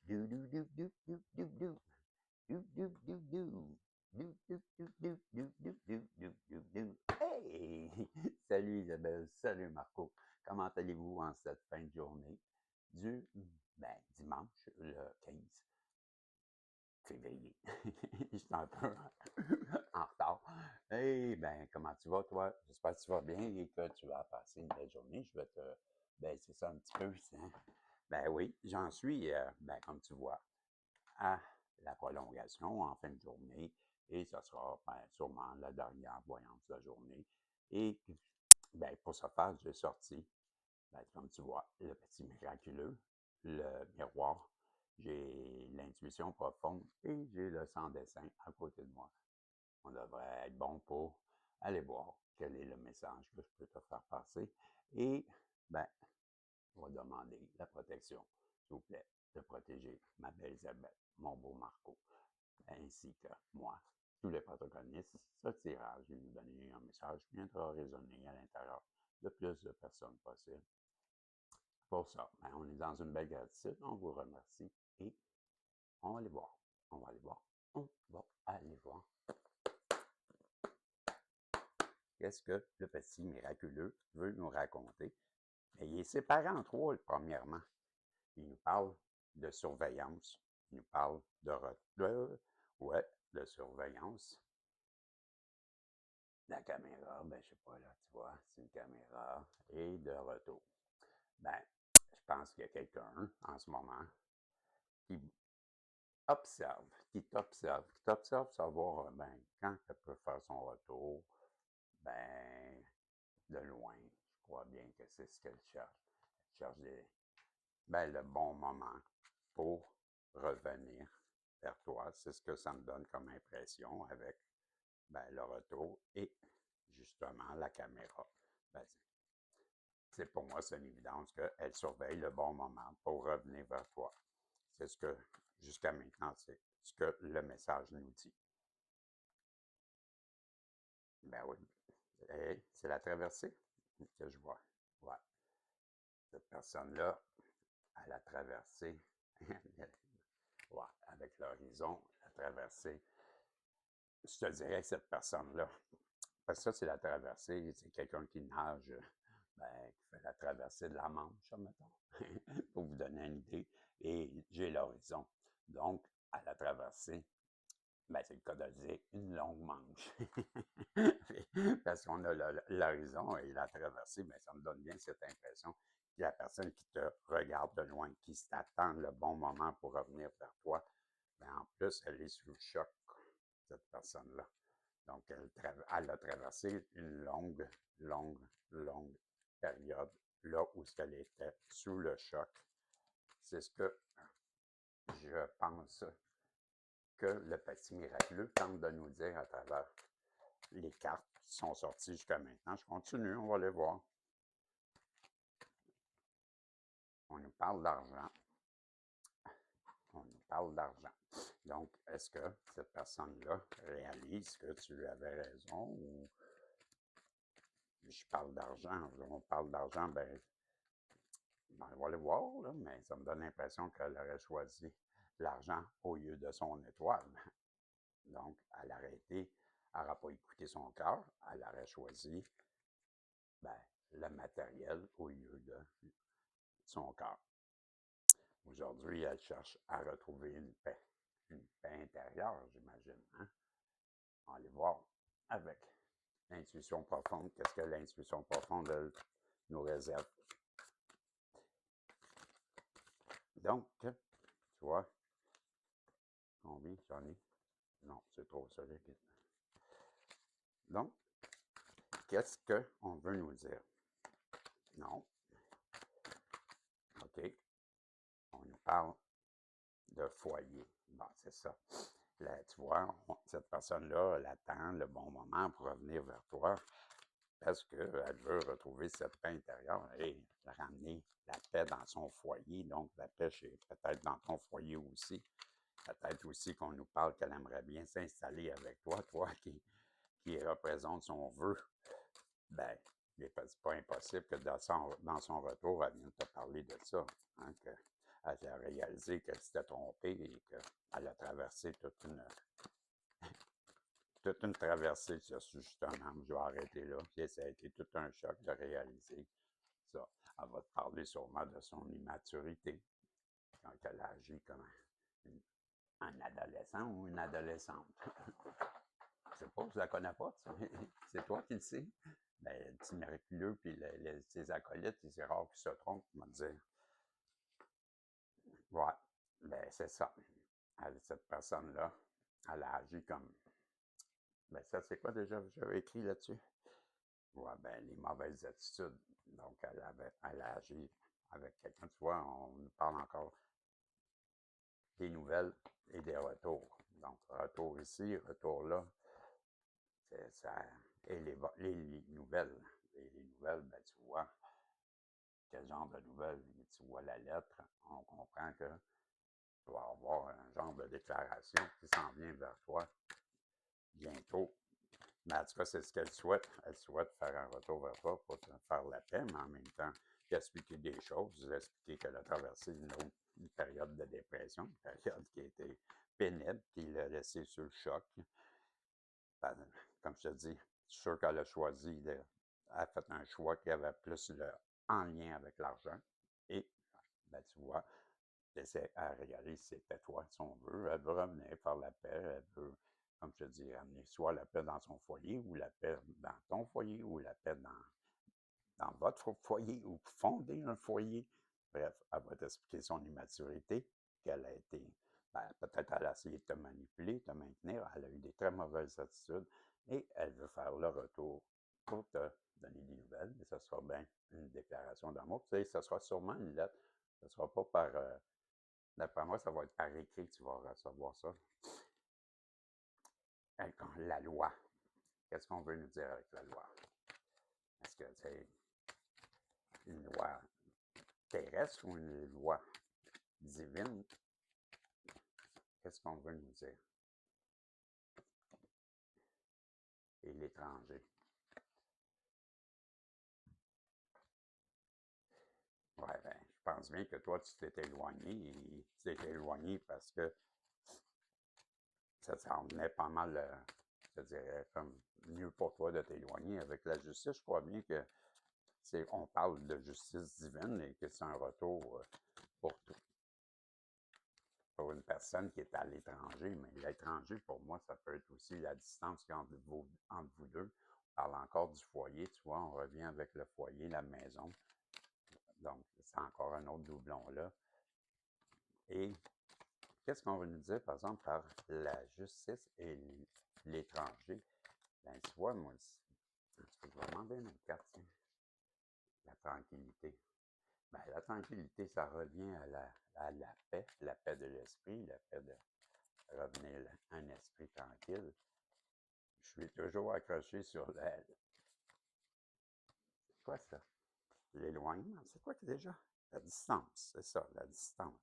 Do do do do do do do. Do do do do. Do do do do do do do do do do. Hey! Salut Isabelle, salut Marco. Comment allez-vous en cette fin de journée du dimanche le 15 février? Je suis un peu en retard. Eh ben, comment tu vas, toi? J'espère que tu vas bien et que tu vas passer une belle journée. Je vais te baisser ça un petit peu. Ben oui, j'en suis, comme tu vois, à la prolongation en fin de journée et ce sera sûrement la dernière voyance de la journée. Et pour ce faire, j'ai sorti, comme tu vois, le petit miraculeux, le miroir, j'ai l'intuition profonde et j'ai le sans-dessin à côté de moi. On devrait être bon pour aller voir quel est le message que je peux te faire passer. Et, on va demander la protection, s'il vous plaît, de protéger ma belle Isabelle, mon beau Marco, ainsi que moi. Tous les protagonistes, ce tirage vient nous donner un message qui viendra résonner à l'intérieur de plus de personnes possible. Pour ça, on est dans une belle gratitude, on vous remercie et on va aller voir. On va aller voir. On va aller voir. Qu'est-ce que le petit miraculeux veut nous raconter? Et il est séparé en trois, premièrement. Il nous parle de surveillance. Il nous parle de surveillance. La caméra, je sais pas, là, tu vois, c'est une caméra. Et de retour. Je pense qu'il y a quelqu'un en ce moment qui qui t'observe savoir, quand elle peut faire son retour, de loin. Je crois bien que c'est ce qu'elle cherche. Elle cherche le bon moment pour revenir vers toi. C'est ce que ça me donne comme impression avec le retour et justement la caméra. Pour moi, c'est une évidence qu'elle surveille le bon moment pour revenir vers toi. C'est ce que, jusqu'à maintenant, c'est ce que le message nous dit. Ben oui. Et c'est la traversée que je vois. Ouais. Cette personne-là, elle a traversé, ouais, avec l'horizon, elle a traversé. Je te dirais que cette personne-là, parce que ça, c'est la traversée, c'est quelqu'un qui nage, qui fait la traversée de la Manche, mettons, pour vous donner une idée. Et j'ai l'horizon. Donc, à la traversée, c'est le cas de dire une longue manche. Parce qu'on a l'horizon et la traversée, ça me donne bien cette impression qu'il y a la personne qui te regarde de loin, qui s'attend le bon moment pour revenir vers toi. En plus, elle est sous le choc, cette personne-là. Donc, elle a traversé une longue période là où elle était sous le choc. C'est ce que je pense que le petit miraculeux tente de nous dire à travers les cartes qui sont sorties jusqu'à maintenant. Je continue, on va les voir. On nous parle d'argent. On nous parle d'argent. Donc, est-ce que cette personne-là réalise que tu avais raison ou je parle d'argent, on parle d'argent, on va aller voir, là, mais ça me donne l'impression qu'elle aurait choisi l'argent au lieu de son étoile. Donc, elle aurait été, elle n'aurait pas écouté son cœur, elle aurait choisi le matériel au lieu de son cœur. Aujourd'hui, elle cherche à retrouver une paix intérieure, j'imagine. Hein? On va aller voir avec l'intuition profonde. Qu'est-ce que l'intuition profonde nous réserve? Donc, tu vois, combien j'en ai? Non, c'est trop solide. Donc, qu'est-ce qu'on veut nous dire? Non. OK. On nous parle de foyer. Bon, c'est ça. Là, tu vois, cette personne-là, elle attend le bon moment pour revenir vers toi parce qu'elle veut retrouver cette paix intérieure et ramener la paix dans son foyer. Donc, la paix, c'est peut-être dans ton foyer aussi. Peut-être aussi qu'on nous parle qu'elle aimerait bien s'installer avec toi, toi qui représente son vœu. C'est pas impossible que dans son retour, elle vienne te parler de ça. Hein, elle a réalisé qu'elle s'était trompée et qu'elle a traversé toute une traversée, ça, justement. Je vais arrêter là. Et ça a été tout un choc de réaliser ça. Elle va te parler sûrement de son immaturité, quand elle agit comme un adolescent ou une adolescente. Je sais pas, je la connais pas, c'est toi qui le sais. Ben, le petit miraculeux, puis ses acolytes, c'est rare qu'ils se trompent, on va dire. Ouais, ben c'est ça. Cette personne-là, elle a agi comme. Ben ça, c'est quoi déjà que j'avais écrit là-dessus? Ouais, ben les mauvaises attitudes. Donc, elle a agi avec quelqu'un. Tu vois, on nous parle encore des nouvelles et des retours. Donc, retour ici, retour là. C'est ça. Et les nouvelles. Et les nouvelles, ben tu vois, quel genre de nouvelles? Tu vois la lettre, on comprend que tu vas avoir un genre de déclaration qui s'en vient vers toi bientôt. Mais en tout cas, c'est ce qu'elle souhaite. Elle souhaite faire un retour vers toi pour te faire la paix, mais en même temps, expliquer des choses, expliquer qu'elle a traversé une période de dépression, une période qui a été pénible, qui l'a laissé sur le choc. Ben, comme je te dis, je suis sûr qu'elle a choisi, elle a fait un choix qui avait plus en lien avec l'argent. Et, ben, tu vois, elle réalise que c'était toi, si on veut. Elle veut revenir faire la paix. Elle veut, comme je te dis, amener soit la paix dans son foyer, ou la paix dans ton foyer, ou la paix dans votre foyer, ou fonder un foyer. Bref, elle va t'expliquer son immaturité, qu'elle a été, ben, peut-être elle a essayé de te manipuler, de te maintenir. Elle a eu des très mauvaises attitudes et elle veut faire le retour pour te donner des nouvelles. Mais ça sera bien une déclaration d'amour. Tu sais, ça sera sûrement une lettre. Ce ne sera pas par. D'après moi, ça va être par écrit que tu vas recevoir ça. La loi. Qu'est-ce qu'on veut nous dire avec la loi? Est-ce que c'est une loi terrestre ou une loi divine? Qu'est-ce qu'on veut nous dire? Et l'étranger. Ouais, ben, je pense bien que toi, tu t'es éloigné. Et tu t'es éloigné parce que ça s'en venait pas mal, je dirais, comme mieux pour toi de t'éloigner avec la justice. Je crois bien que on parle de justice divine et que c'est un retour pour une personne qui est à l'étranger. Mais l'étranger, pour moi, ça peut être aussi la distance entre vous deux. On parle encore du foyer, tu vois, on revient avec le foyer, la maison. Donc, c'est encore un autre doublon là. Et qu'est-ce qu'on va nous dire, par exemple, par la justice et l'étranger? Ben, tu vois, moi, je vais demander une autre carte, tiens. La tranquillité. Ben, la tranquillité, ça revient à la paix de l'esprit, la paix de revenir à un esprit tranquille. Je suis toujours accroché sur c'est quoi ça? L'éloignement, c'est quoi déjà? La distance, c'est ça, la distance.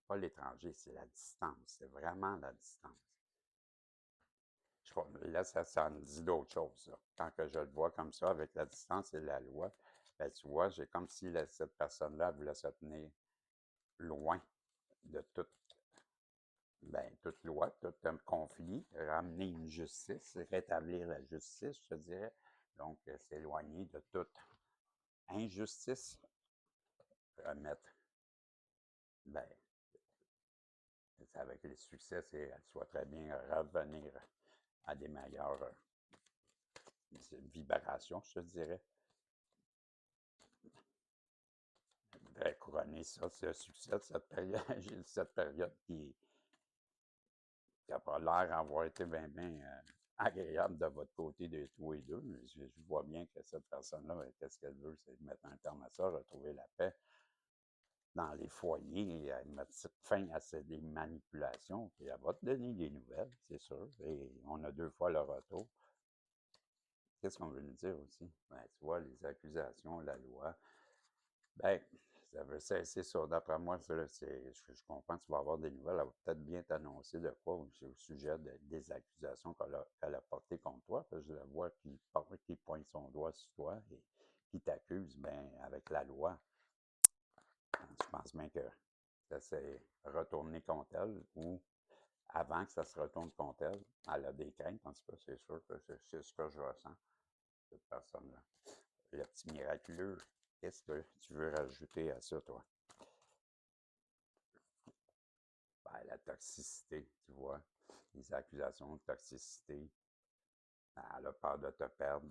Pas l'étranger, c'est la distance. C'est vraiment la distance. Je crois, là, ça me dit d'autres choses. Là. Quand que je le vois comme ça, avec la distance et la loi, ben, tu vois, j'ai comme si cette personne-là voulait se tenir loin de toute loi, tout un conflit, ramener une justice, rétablir la justice, je dirais. Donc, s'éloigner de toute injustice, remettre, ben, avec les succès, elle soit très bien revenir à des meilleures vibrations, je te dirais. Je voudrais couronner ça, ce succès de cette période, cette période qui n'a pas l'air d'avoir été bien agréable de votre côté de tous les deux. Je vois bien que cette personne-là, qu'est-ce qu'elle veut, c'est mettre un terme à ça, retrouver la paix dans les foyers, mettre fin à des manipulations, puis elle va te donner des nouvelles, c'est sûr. Et on a 2 fois le retour. Qu'est-ce qu'on veut nous dire aussi? Ben, tu vois, les accusations, la loi, ben, ça veut cesser ça. D'après moi, je comprends que tu vas avoir des nouvelles. Elle va peut-être bien t'annoncer de quoi au sujet des accusations qu'elle a portées contre toi. Parce que je la vois qui pointe son doigt sur toi et qui t'accuse, ben, avec la loi. Je pense bien que ça s'est retourné contre elle ou avant que ça se retourne contre elle, elle a des craintes, en tout cas, c'est sûr que c'est ce que je ressens, cette personne-là. Le petit miraculeux, qu'est-ce que tu veux rajouter à ça, toi? Ben, la toxicité, tu vois, les accusations de toxicité, elle a peur de te perdre,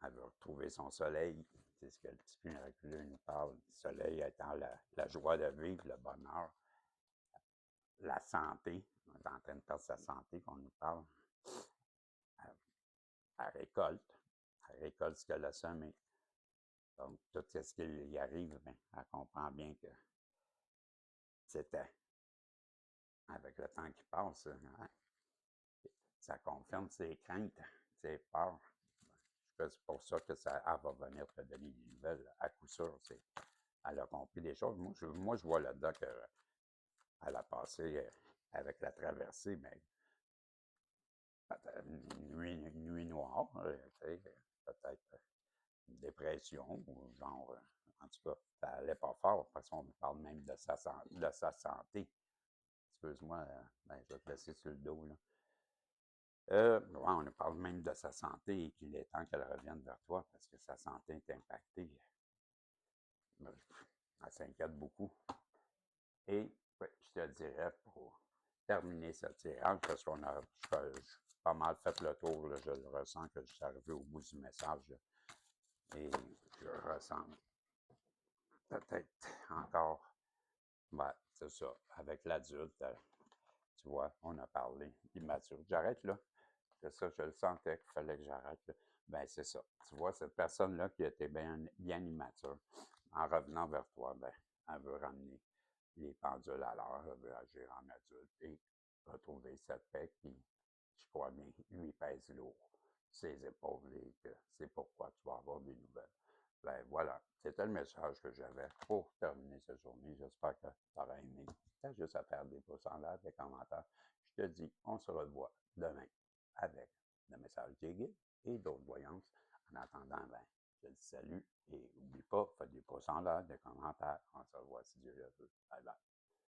elle veut retrouver son soleil, c'est ce que le petit miraculeux nous parle, le soleil étant la joie de vivre, le bonheur, la santé, on est en train de perdre sa santé qu'on nous parle, elle récolte ce qu'elle a semé. Donc, tout ce qui y arrive, bien, elle comprend bien que c'était avec le temps qui passe, hein, ça confirme ses craintes, ses peurs. C'est pour ça que ça elle va venir te donner des nouvelles à coup sûr. Elle a compris des choses. Moi, je vois là-dedans qu'elle a passé avec la traversée, mais une nuit noire, peut-être une dépression, ou genre, en tout cas, ça allait pas fort, parce qu'on parle même de sa santé. Excuse-moi, ben, je vais te laisser sur le dos, là. Ouais, on parle même de sa santé et qu'il est temps qu'elle revienne vers toi parce que sa santé est impactée. Elle s'inquiète beaucoup. Et ouais, je te dirais pour terminer ce tirage, parce qu'on a pas mal fait le tour, là, je le ressens que je suis arrivé au bout du message. Là, et je ressens peut-être encore, ben, c'est ça, avec l'adulte, tu vois, on a parlé immature. J'arrête là. C'est ça, je le sentais qu'il fallait que j'arrête. Là. Ben, c'est ça. Tu vois, cette personne-là qui était bien immature, en revenant vers toi, ben, elle veut ramener les pendules à l'heure, elle veut agir en adulte et retrouver cette paix qui, je crois bien, lui pèse lourd ses épaules et que c'est pourquoi tu vas avoir des nouvelles. Ben voilà, c'était le message que j'avais pour terminer cette journée. J'espère que tu auras aimé. Tu as juste à faire des pouces en l'air, des commentaires. Je te dis, on se revoit demain avec le message des guides et d'autres voyances. En attendant, ben, je te dis salut et n'oublie pas, fais des pouces en l'air, des commentaires. On se revoit si Dieu le veut. Bye bye.